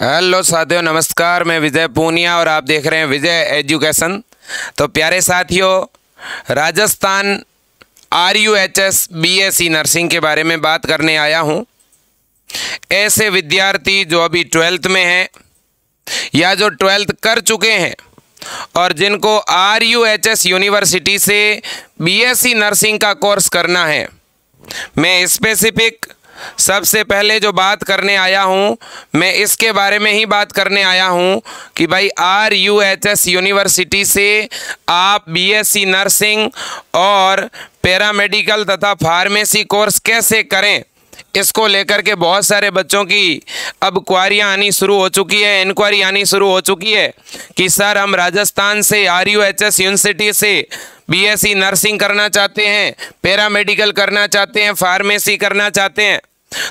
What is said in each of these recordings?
Hello साथियों, नमस्कार। मैं विजय पूनिया और आप देख रहे हैं विजय एजुकेशन। तो प्यारे साथियों, राजस्थान RUHS BSc नर्सिंग के बारे में बात करने आया हूं। ऐसे विद्यार्थी जो अभी 12th में हैं या जो 12th कर चुके हैं और जिनको RUHS यूनिवर्सिटी से BSc नर्सिंग का कोर्स करना है, मैं स्पेसिफिक सबसे पहले जो बात करने आया हूँ, मैं इसके बारे में ही बात करने आया हूँ कि भाई RUHS यूनिवर्सिटी से आप BSc नर्सिंग और पैरामेडिकल तथा फार्मेसी कोर्स कैसे करें, इसको लेकर के बहुत सारे बच्चों की अब क्वारियाँ आनी शुरू हो चुकी है, इंक्वायरी आनी शुरू हो चुकी है कि सर हम राजस्थान से RUHS यूनिवर्सिटी से BSc नर्सिंग करना चाहते हैं, पैरामेडिकल करना चाहते हैं, फार्मेसी करना चाहते हैं।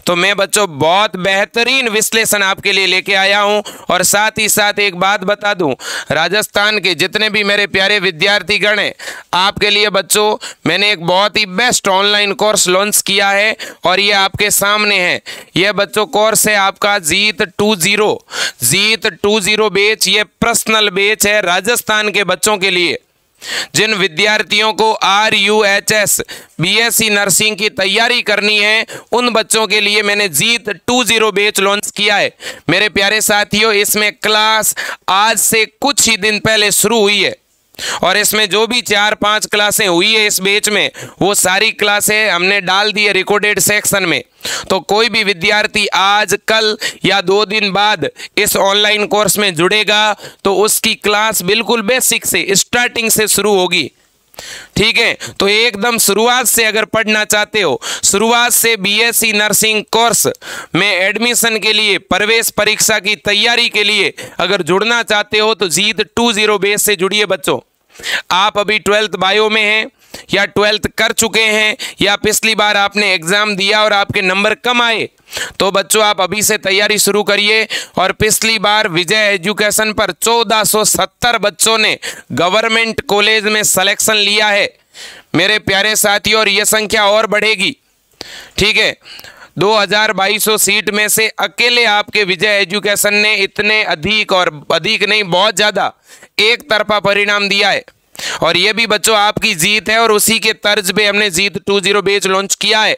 तो मैं बच्चों बहुत बेहतरीन विश्लेषण आपके लिए लेके आया हूं और साथ ही साथ एक बात बता दूं, राजस्थान के जितने भी मेरे प्यारे विद्यार्थीगण हैं, आपके लिए बच्चों मैंने एक बहुत ही बेस्ट ऑनलाइन कोर्स लॉन्च किया है और ये आपके सामने है। ये बच्चों कोर्स है आपका जीत 20 बैच। ये पर्सनल बैच है राजस्थान के बच्चों के लिए। जिन विद्यार्थियों को RUHS BSc नर्सिंग की तैयारी करनी है, उन बच्चों के लिए मैंने जीत 20 बैच लॉन्च किया है। मेरे प्यारे साथियों, इसमें क्लास आज से कुछ ही दिन पहले शुरू हुई है और इसमें जो भी 4-5 क्लासें हुई है इस बैच में, वो सारी क्लासें हमने डाल दी है रिकॉर्डेड सेक्शन में। तो कोई भी विद्यार्थी आज, कल या 2 दिन बाद इस ऑनलाइन कोर्स में जुड़ेगा तो उसकी क्लास बिल्कुल बेसिक से, स्टार्टिंग से शुरू होगी। ठीक है, तो एकदम शुरुआत से अगर पढ़ना चाहते हो, शुरुआत से BSc नर्सिंग कोर्स में एडमिशन के लिए, प्रवेश परीक्षा की तैयारी के लिए अगर जुड़ना चाहते हो तो जीत 20 बैच से जुड़िए बच्चों। आप अभी 12th बायो में हैं या 12th कर चुके हैं या पिछली बार आपने एग्जाम दिया और आपके नंबर कम आए, तो बच्चों आप अभी से तैयारी शुरू करिए। और पिछली बार विजय एजुकेशन पर 1470 बच्चों ने गवर्नमेंट कॉलेज में सिलेक्शन लिया है मेरे प्यारे साथियों, और यह संख्या और बढ़ेगी। ठीक है, 2200 सीट में से अकेले आपके विजय एजुकेशन ने इतने अधिक, और अधिक नहीं बहुत ज़्यादा, एक तरफा परिणाम दिया है। और ये भी बच्चों आपकी जीत है और उसी के तर्ज पे हमने जीत 20 बैच लॉन्च किया है।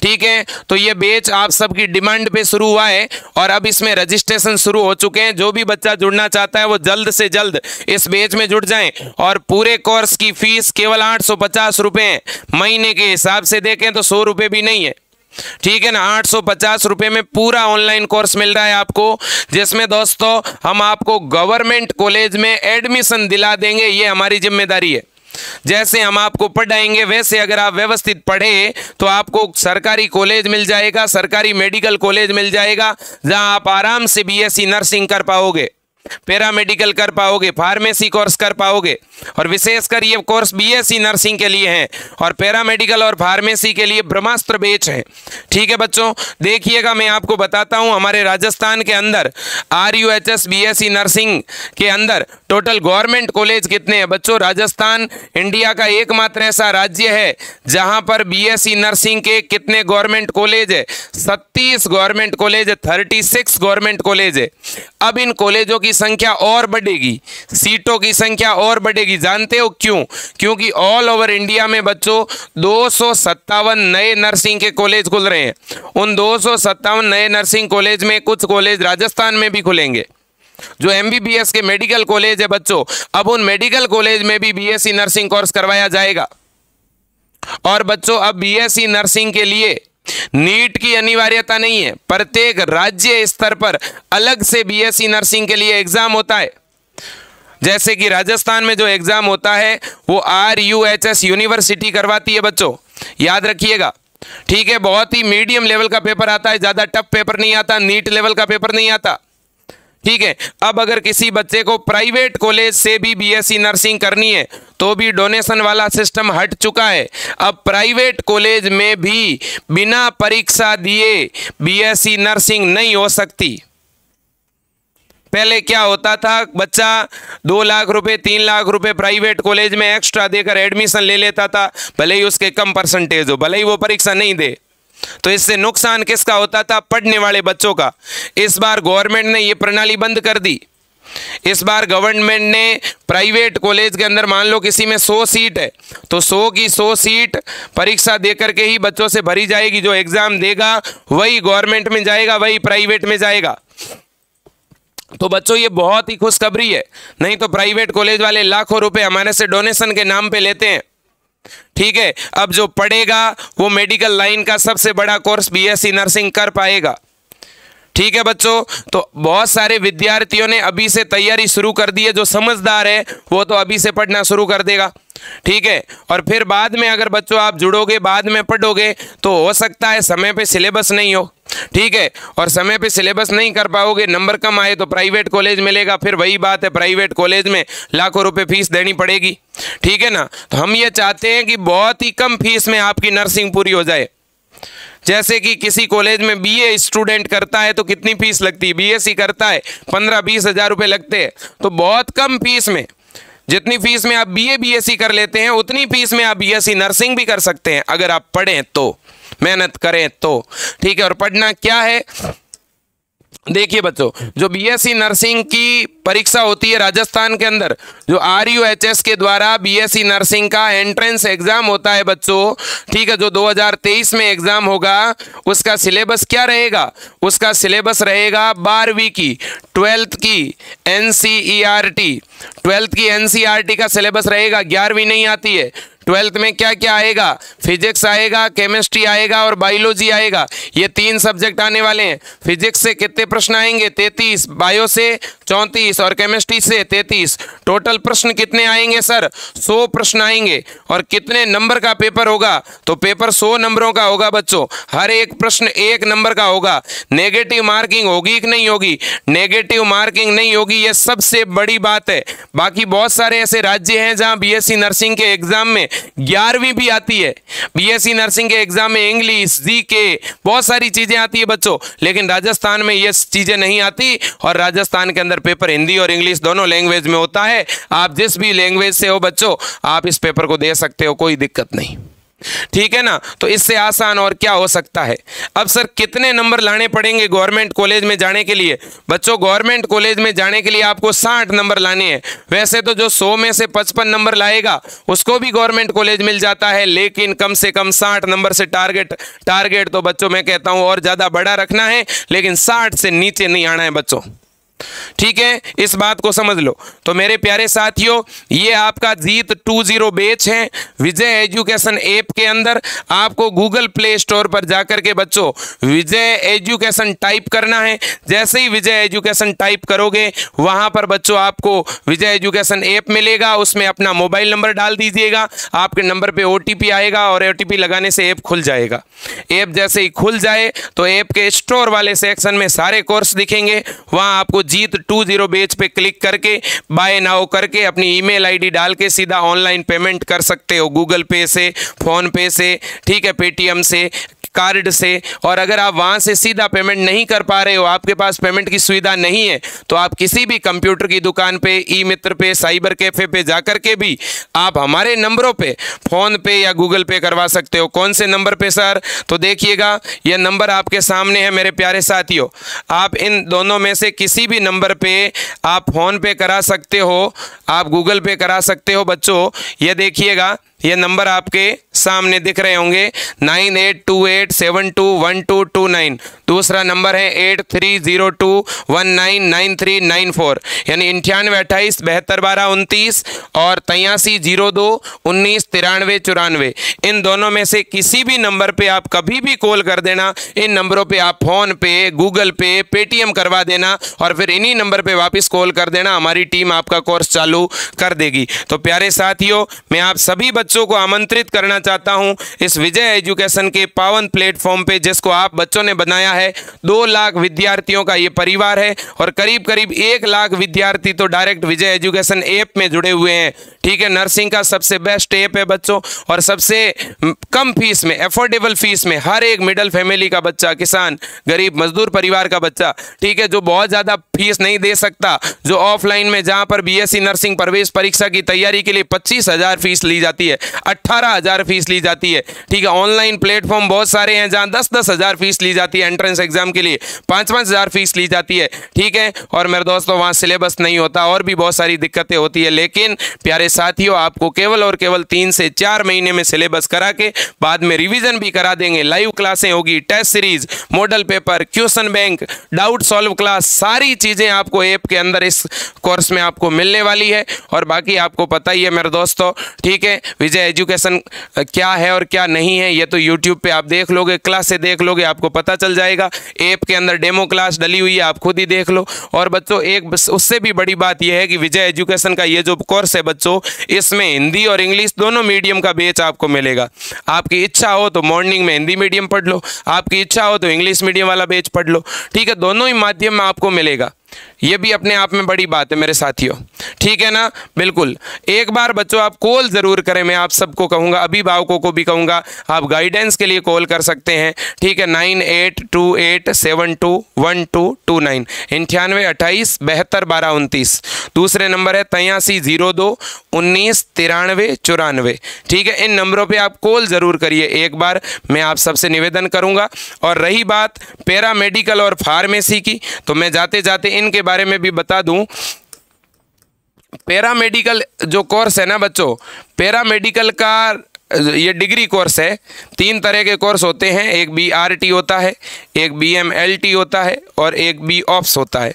ठीक है, तो ये बैच आप सबकी डिमांड पे शुरू हुआ है और अब इसमें रजिस्ट्रेशन शुरू हो चुके हैं। जो भी बच्चा जुड़ना चाहता है वो जल्द से जल्द इस बैच में जुड़ जाएं। और पूरे कोर्स की फीस केवल 850 रुपये है। महीने के हिसाब से देखें तो 100 रुपये भी नहीं है। ठीक है ना, 850 रुपये में पूरा ऑनलाइन कोर्स मिल रहा है आपको, जिसमें दोस्तों हम आपको गवर्नमेंट कॉलेज में एडमिशन दिला देंगे। ये हमारी जिम्मेदारी है। जैसे हम आपको पढ़ाएंगे वैसे अगर आप व्यवस्थित पढ़े तो आपको सरकारी कॉलेज मिल जाएगा, सरकारी मेडिकल कॉलेज मिल जाएगा, जहां आप आराम से BSc नर्सिंग कर पाओगे, पैरामेडिकल कर पाओगे, फार्मेसी कोर्स कर पाओगे। और विशेषकर ये कोर्स BSc नर्सिंग के लिए है और पैरामेडिकल और फार्मेसी के लिए ब्रह्मास्त्र बैच है। ठीक है बच्चों, देखिएगा मैं आपको बताता हूं हमारे राजस्थान के अंदर RUHS BSc नर्सिंग के अंदर टोटल गवर्नमेंट कॉलेज कितने हैं। बच्चों, राजस्थान इंडिया का एकमात्र ऐसा राज्य है जहां पर BSc नर्सिंग के कितने गवर्नमेंट कॉलेज है, 37 गवर्नमेंट कॉलेज है, 36 गवर्नमेंट कॉलेज है। अब इन कॉलेजों की संख्या और बढ़ेगी, सीटों की संख्या और बढ़ेगी। जानते हो क्यों? क्योंकि ऑल ओवर इंडिया में बच्चों 257 नए नर्सिंग के कॉलेज खुल रहे हैं। उन 257 नए नर्सिंग कॉलेज में कुछ कॉलेज राजस्थान में भी खुलेंगे। जो MBBS के मेडिकल कॉलेज है बच्चों, अब उन मेडिकल कॉलेज में भी BSc नर्सिंग कोर्स करवाया जाएगा। और बच्चों अब BSc नर्सिंग के लिए नीट की अनिवार्यता नहीं है। प्रत्येक राज्य स्तर पर अलग से BSc नर्सिंग के लिए एग्जाम होता है। जैसे कि राजस्थान में जो एग्जाम होता है वो RUHS यूनिवर्सिटी करवाती है बच्चों, याद रखिएगा। ठीक है, बहुत ही मीडियम लेवल का पेपर आता है, ज़्यादा टफ पेपर नहीं आता, नीट लेवल का पेपर नहीं आता। ठीक है, अब अगर किसी बच्चे को प्राइवेट कॉलेज से भी BSc नर्सिंग करनी है तो भी डोनेशन वाला सिस्टम हट चुका है। अब प्राइवेट कॉलेज में भी बिना परीक्षा दिए BSc नर्सिंग नहीं हो सकती। पहले क्या होता था, बच्चा 2 लाख रुपए 3 लाख रुपए प्राइवेट कॉलेज में एक्स्ट्रा देकर एडमिशन ले लेता था, भले ही उसके कम परसेंटेज हो, भले ही वो परीक्षा नहीं दे। तो इससे नुकसान किसका होता था? पढ़ने वाले बच्चों का। इस बार गवर्नमेंट ने ये प्रणाली बंद कर दी। इस बार गवर्नमेंट ने प्राइवेट कॉलेज के अंदर मान लो किसी में 100 सीट है तो 100 की 100 सीट परीक्षा देकर के ही बच्चों से भरी जाएगी। जो एग्जाम देगा वही गवर्नमेंट में जाएगा, वही प्राइवेट में जाएगा। तो बच्चों ये बहुत ही खुशखबरी है। नहीं तो प्राइवेट कॉलेज वाले लाखों रुपए हमारे से डोनेशन के नाम पे लेते हैं। ठीक है, अब जो पढ़ेगा वो मेडिकल लाइन का सबसे बड़ा कोर्स बीएससी नर्सिंग कर पाएगा। ठीक है बच्चों, तो बहुत सारे विद्यार्थियों ने अभी से तैयारी शुरू कर दी है। जो समझदार है वो तो अभी से पढ़ना शुरू कर देगा। ठीक है, और फिर बाद में अगर बच्चों आप जुड़ोगे, बाद में पढ़ोगे, तो हो सकता है समय पे सिलेबस नहीं हो। ठीक है, और समय पे सिलेबस नहीं कर पाओगे, नंबर कम आए तो प्राइवेट कॉलेज मिलेगा। फिर वही बात है, प्राइवेट कॉलेज में लाखों रुपए फीस देनी पड़ेगी। ठीक है ना, तो हम ये चाहते हैं कि बहुत ही कम फीस में आपकी नर्सिंग पूरी हो जाए। जैसे कि किसी कॉलेज में बीए स्टूडेंट करता है तो कितनी फीस लगती है, बीएससी करता है 15-20 हज़ार रुपये लगते हैं। तो बहुत कम फीस में, जितनी फीस में आप बीए बीएससी कर लेते हैं उतनी फीस में आप बीएससी नर्सिंग भी कर सकते हैं, अगर आप पढ़ें तो, मेहनत करें तो। ठीक है, और पढ़ना क्या है देखिए बच्चों, जो बीएससी नर्सिंग की परीक्षा होती है राजस्थान के अंदर, जो RUHS के द्वारा बीएससी नर्सिंग का एंट्रेंस एग्जाम होता है बच्चों। ठीक है, जो 2023 में एग्जाम होगा, उसका सिलेबस क्या रहेगा? उसका सिलेबस रहेगा 12वीं की, 12th की NCERT, 12th की NCERT का सिलेबस रहेगा। 11वीं नहीं आती है। 12th में क्या क्या आएगा? फिजिक्स आएगा, केमिस्ट्री आएगा और बायोलॉजी आएगा। ये 3 सब्जेक्ट आने वाले हैं। फिजिक्स से कितने प्रश्न आएंगे? 33, बायो से 34 और केमिस्ट्री से 33। टोटल प्रश्न कितने आएंगे सर? 100 प्रश्न आएंगे। और कितने नंबर का पेपर होगा? तो पेपर 100 नंबरों का होगा बच्चों। हर एक प्रश्न 1 नंबर का होगा। नेगेटिव मार्किंग होगी कि नहीं होगी? नेगेटिव मार्किंग नहीं होगी, ये सबसे बड़ी बात है। बाकी बहुत सारे ऐसे राज्य हैं जहां बीएससी नर्सिंग के एग्जाम में 11वीं भी आती है। बीएससी नर्सिंग के एग्जाम में इंग्लिश, जीके, बहुत सारी चीजें आती है बच्चों, लेकिन राजस्थान में ये चीजें नहीं आती। और राजस्थान के अंदर पेपर हिंदी और इंग्लिश दोनों लैंग्वेज में होता है। आप जिस भी लैंग्वेज से हो बच्चों, आप इस पेपर को दे सकते हो, कोई दिक्कत नहीं। ठीक है ना, तो इससे आसान और क्या हो सकता है। अब सर कितने नंबर लाने पड़ेंगे गवर्नमेंट कॉलेज में जाने के लिए? बच्चों गवर्नमेंट कॉलेज में जाने के लिए आपको 60 नंबर लाने हैं। वैसे तो जो 100 में से 55 नंबर लाएगा उसको भी गवर्नमेंट कॉलेज मिल जाता है, लेकिन कम से कम 60 नंबर से टारगेट तो बच्चों मैं कहता हूं और ज्यादा बड़ा रखना है, लेकिन 60 से नीचे नहीं आना है बच्चों। ठीक है, इस बात को समझ लो। तो मेरे प्यारे साथियों, ये आपका जीत 20 बैच है विजय एजुकेशन ऐप के अंदर। आपको गूगल प्ले स्टोर पर जाकर के बच्चों विजय एजुकेशन टाइप करना है। जैसे ही विजय एजुकेशन टाइप करोगे, वहां पर बच्चों आपको विजय एजुकेशन ऐप मिलेगा। उसमें अपना मोबाइल नंबर डाल दीजिएगा, आपके नंबर पे OTP आएगा और OTP लगाने से ऐप खुल जाएगा। ऐप जैसे ही खुल जाए तो ऐप के स्टोर वाले सेक्शन में सारे कोर्स दिखेंगे। वहां आपको जीत 20 बैच पे क्लिक करके बाय नाउ करके अपनी ईमेल आईडी डाल के सीधा ऑनलाइन पेमेंट कर सकते हो, गूगल पे से, फोन पे से, ठीक है, पेटीएम से, कार्ड से। और अगर आप वहां से सीधा पेमेंट नहीं कर पा रहे हो, आपके पास पेमेंट की सुविधा नहीं है, तो आप किसी भी कंप्यूटर की दुकान पे, ई मित्र पे, साइबर कैफे पे जाकर के भी आप हमारे नंबरों पे फोन पे या गूगल पे करवा सकते हो। कौन से नंबर पे सर? तो देखिएगा, यह नंबर आपके सामने है मेरे प्यारे साथियों। आप इन दोनों में से किसी भी नंबर पे आप फोन पे करा सकते हो, आप गूगल पे करा सकते हो बच्चों। ये देखिएगा, ये नंबर आपके सामने दिख रहे होंगे 9828721229। दूसरा नंबर है 8302199394, यानी 9828721229 और 8302199394। इन दोनों में से किसी भी नंबर पे आप कभी भी कॉल कर देना। इन नंबरों पे आप फोन पे, गूगल पे, पेटीएम करवा देना और फिर इन्हीं नंबर पे वापस कॉल कर देना। हमारी टीम आपका कोर्स चालू कर देगी। तो प्यारे साथियों, मैं आप सभी बच्चों को आमंत्रित करना चाहता हूं इस विजय एजुकेशन के पावन प्लेटफॉर्म पे, जिसको आप बच्चों ने बनाया है। 2 लाख विद्यार्थियों का ये परिवार है और करीब करीब 1 लाख विद्यार्थी तो डायरेक्ट विजय एजुकेशन ऐप में जुड़े हुए हैं। ठीक है, नर्सिंग का सबसे बेस्ट ऐप है बच्चों, और सबसे कम फीस में, अफोर्डेबल फीस में हर एक मिडिल फैमिली का बच्चा, किसान, गरीब मजदूर परिवार का बच्चा, ठीक है, जो बहुत ज्यादा फीस नहीं दे सकता, जो ऑफलाइन में जहां पर बीएससी नर्सिंग प्रवेश परीक्षा की तैयारी के लिए 25,000 फीस ली जाती है, है, 18,000 फीस ली जाती है। ठीक है, ऑनलाइन प्लेटफॉर्म बहुत सारे हैं जहां 10-10 हज़ार फीस ली जाती है, एंट्रेंस एग्जाम के लिए 5-5 हज़ार फीस ली जाती है। ठीक है, और मेरे दोस्तों वहां सिलेबस नहीं होता और भी बहुत सारी दिक्कतें होती है, लेकिन प्यारे साथियों आपको केवल और केवल 3 से 4 महीने में सिलेबस करा के बाद में रिवीजन भी करा देंगे। लाइव क्लासें होगी, test series, model paper, question bank, doubt solve class, सारी चीजें आपको ऐप के अंदर इस कोर्स में आपको मिलने वाली है। और बाकी आपको पता ही है मेरे दोस्तों, ठीक है, विजय एजुकेशन क्या है और क्या नहीं है ये तो यूट्यूब पे आप देख लोगे, क्लास से देख लोगे, आपको पता चल जाएगा। ऐप के अंदर डेमो क्लास डली हुई है, आप खुद ही देख लो। और बच्चों एक उससे भी बड़ी बात यह है कि विजय एजुकेशन का ये जो कोर्स है बच्चों, इसमें हिंदी और इंग्लिश दोनों मीडियम का बैच आपको मिलेगा। आपकी इच्छा हो तो मॉर्निंग में हिंदी मीडियम पढ़ लो, आपकी इच्छा हो तो इंग्लिश मीडियम वाला बैच पढ़ लो। ठीक है, दोनों ही माध्यम में आपको मिलेगा, ये भी अपने आप में बड़ी बात है मेरे साथियों। ठीक है ना, बिल्कुल। एक बार बच्चों आप कॉल ज़रूर करें, मैं आप सबको कहूँगा, अभिभावकों को भी कहूँगा, आप गाइडेंस के लिए कॉल कर सकते हैं। ठीक है, 9828721229 9828721229। दूसरे नंबर है 8302199394। ठीक है, इन नंबरों पे आप कॉल ज़रूर करिए एक बार, मैं आप सबसे निवेदन करूँगा। और रही बात पैरामेडिकल और फार्मेसी की, तो मैं जाते जाते इनके बारे में भी बता दूं। पैरामेडिकल जो कोर्स है ना बच्चों, पैरामेडिकल का ये डिग्री कोर्स है। 3 तरह के कोर्स होते हैं, एक BRT होता है, एक BMLT होता है और एक BOPS होता है।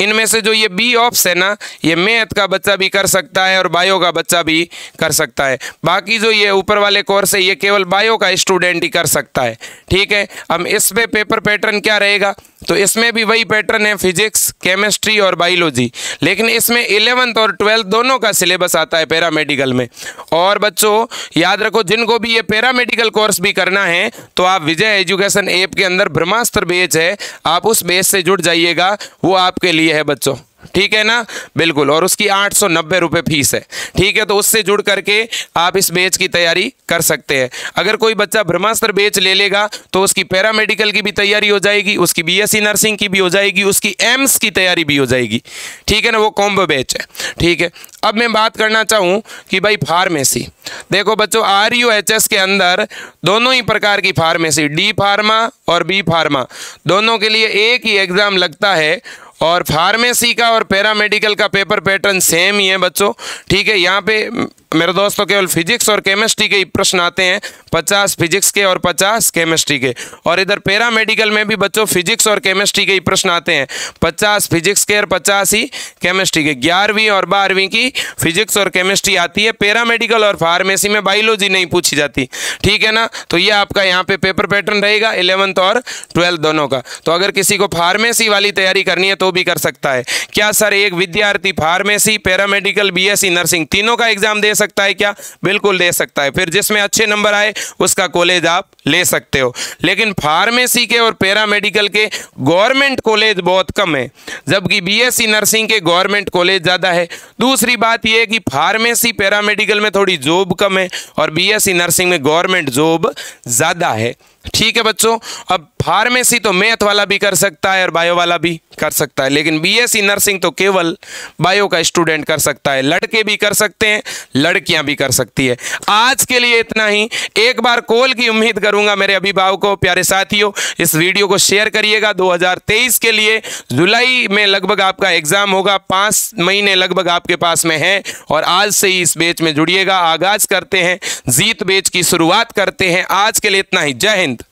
इनमें से जो ये BOPS है ना, ये मैथ का बच्चा भी कर सकता है और बायो का बच्चा भी कर सकता है। बाकी जो ये ऊपर वाले कोर्स है ये केवल बायो का स्टूडेंट ही कर सकता है। ठीक है, अब इस पे पेपर पैटर्न क्या रहेगा, तो इसमें भी वही पैटर्न है, फिजिक्स, केमिस्ट्री और बायोलॉजी, लेकिन इसमें 11th और 12th दोनों का सिलेबस आता है पैरामेडिकल में। और बच्चों याद रखो, जिनको भी ये पैरामेडिकल कोर्स भी करना है तो आप विजय एजुकेशन ऐप के अंदर ब्रह्मास्त्र बैच है, आप उस बैच से जुड़ जाइएगा, वो आपके लिए है बच्चों। ठीक है ना, बिल्कुल। और उसकी 890 रुपये फीस है। ठीक है, तो उससे जुड़ करके आप इस बैच की तैयारी कर सकते हैं। अगर कोई बच्चा ब्रह्मास्त्र बैच ले लेगा तो उसकी पैरामेडिकल की भी तैयारी हो जाएगी, उसकी BSc नर्सिंग की भी हो जाएगी, उसकी एम्स की तैयारी भी हो जाएगी। ठीक है ना, वो कॉम्बो बैच है। ठीक है, अब मैं बात करना चाहूँ कि भाई फार्मेसी, देखो बच्चों RUHS के अंदर दोनों ही प्रकार की फार्मेसी, D फार्मा और B फार्मा, दोनों के लिए एक ही एग्ज़ाम लगता है। और फार्मेसी का और पैरामेडिकल का पेपर पैटर्न सेम ही है बच्चों। ठीक है, यहाँ पे मेरे दोस्तों केवल फिजिक्स और केमिस्ट्री के ही प्रश्न आते हैं, 50 फिजिक्स के और 50 केमिस्ट्री के। और इधर पैरामेडिकल में भी बच्चों फिजिक्स और केमिस्ट्री के ही प्रश्न आते हैं, 50 फिजिक्स के और 50 ही केमिस्ट्री के। 11वीं और 12वीं की फिजिक्स और केमिस्ट्री आती है, पैरामेडिकल और फार्मेसी में बायोलॉजी नहीं पूछी जाती। ठीक है ना, तो ये आपका यहाँ पे पेपर पैटर्न रहेगा 11th और 12th दोनों का। तो अगर किसी को फार्मेसी वाली तैयारी करनी है तो भी कर सकता है। क्या सर एक विद्यार्थी फार्मेसी, पैरामेडिकल, BSc नर्सिंग तीनों का एग्जाम दे सकता है क्या? बिल्कुल दे सकता है। फिर जिसमें अच्छे नंबर आए उसका कॉलेज आप ले सकते हो। लेकिन फार्मेसी के और पैरामेडिकल के गवर्नमेंट कॉलेज बहुत कम है, जबकि BSc नर्सिंग के गवर्नमेंट कॉलेज ज़्यादा है। दूसरी बात यह है कि फार्मेसी पैरामेडिकल में थोड़ी जॉब कम है और BSc नर्सिंग में गवर्नमेंट जॉब ज़्यादा है। ठीक है बच्चों, अब फार्मेसी तो मैथ वाला भी कर सकता है और बायो वाला भी कर सकता है, लेकिन BSc नर्सिंग तो केवल बायो का स्टूडेंट कर सकता है। लड़के भी कर सकते हैं, लड़कियां भी कर सकती है। आज के लिए इतना ही। एक बार कॉल की उम्मीद करूंगा मेरे अभिभावकों, प्यारे साथियों, इस वीडियो को शेयर करिएगा। 2023 के लिए जुलाई में लगभग आपका एग्जाम होगा, 5 महीने लगभग आपके पास में है और आज से ही इस बैच में जुड़िएगा। आगाज करते हैं, जीत बैच की शुरुआत करते हैं। आज के लिए इतना ही। जय हिंद।